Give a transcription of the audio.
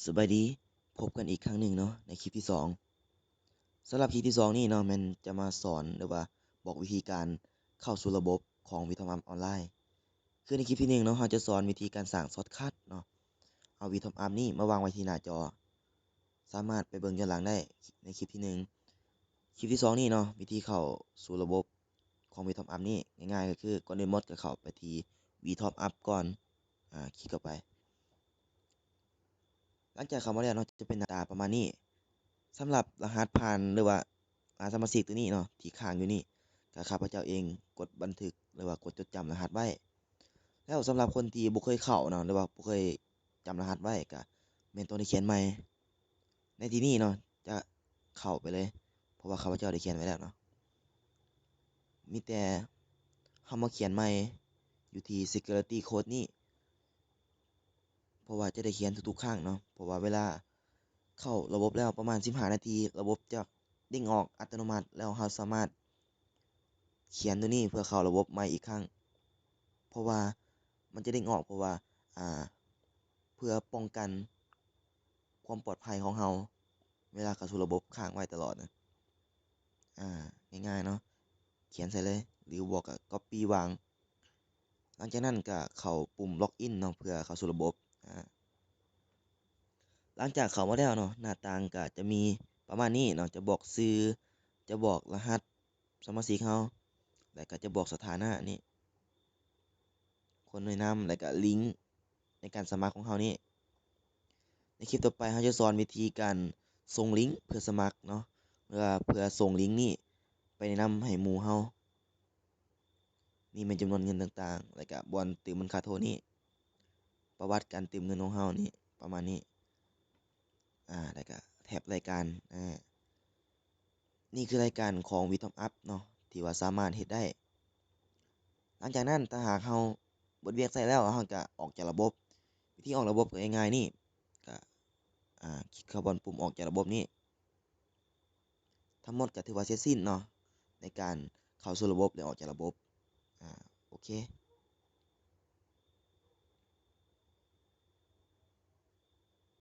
สบายดีพบกันอีกครั้งหนึ่งเนาะในคลิปที่2สำหรับคลิปที่2นี่เนาะมันจะมาสอนหรือว่าบอกวิธีการเข้าสู่ระบบของวิทอมอัพออนไลน์คือในคลิปที่1เนาะเราจะสอนวิธีการสร้างช็อตคัทเนาะเอาวิทอมอัพนี่มาวางไว้ที่หน้าจอสามารถไปเบิ่งย้อนหลังได้ในคลิปที่1คลิปที่2นี่เนาะวิธีเข้าสู่ระบบของวิทอมอัพนี่ง่ายๆก็คือก่อนอื่นหมดก็เข้าไปที่วิทอมอัพก่อนคลิกเข้าไปหลังจากเข้ามาแล้วเนาะจะเป็นหน้าตาประมาณนี้สำหรับรหัสผ่านหรือว่าสมาชิกตัวนี้เนาะที่ค้างอยู่นี่ก็ข้าพเจ้าเองกดบันทึกหรือว่ากดจดจำรหัสไว้แล้วสำหรับคนที่บ่เคยเข้าเนาะหรือว่าบ่เคยจำรหัสไว้ก็แม่นต้องได้เขียนใหม่ในที่นี้เนาะจะเข้าไปเลยเพราะว่าข้าพเจ้าได้เขียนไว้แล้วเนาะมีแต่เฮามาเขียนใหม่อยู่ที่ security code นี้เพราะว่าจะได้เขียนทุกๆครั้งเนาะเพราะว่าเวลาเข้าระบบแล้วประมาณ15นาทีระบบจะเด้งออกอัตโนมัติแล้วเราสามารถเขียนตัวนี้เพื่อเข้าระบบใหม่อีกครั้งเพราะว่ามันจะเด้งออกเพราะว่าอ่าเพื่อป้องกันความปลอดภัยของเราเวลาเข้าสู่ระบบค้างไว้ตลอดนะง่ายๆเนาะเขียนใส่เลยหรือบอกกับ copy วางหลังจากนั้นก็เข้าปุ่มล็อกอินเนาะเพื่อเข้าสู่ระบบอ่าหลังจากเข้ามาแล้วเนาะหน้าต่างก็จะมีประมาณนี้เนาะจะบอกชื่อจะบอกรหัสสมาชิกเราแล้วก็จะบอกสถานะนี่คนแนะนำแล้วก็ลิงก์ในการสมัครของเรานี่ในคลิปต่อไปเราจะสอนวิธีการส่งลิงก์เพื่อสมัครเนาะเพื่อส่งลิงก์นี่ไปแนะนำให้หมู่เรานี่เป็นจำนวนเงินต่างๆแล้วก็บ่อนเติมเงินค่าโทรนี่ประวัติการเติมเงินของเรานี่ประมาณนี้แล้วก็แท็บรายการนี่คือรายการของ VTOP Up เนาะที่ว่าสามารถเฮ็ดได้หลังจากนั้นถ้าหากเราเบิดเวียกใส่แล้วเราก็ออกจากระบบวิธีออกระบบก็ง่ายๆนี่ก็คลิกเข้าบนปุ่มออกจากระบบนี้ทั้งหมดก็ถือว่าเสร็จสิ้นเนาะในการเข้าสู่ระบบและออกจากระบบโอเค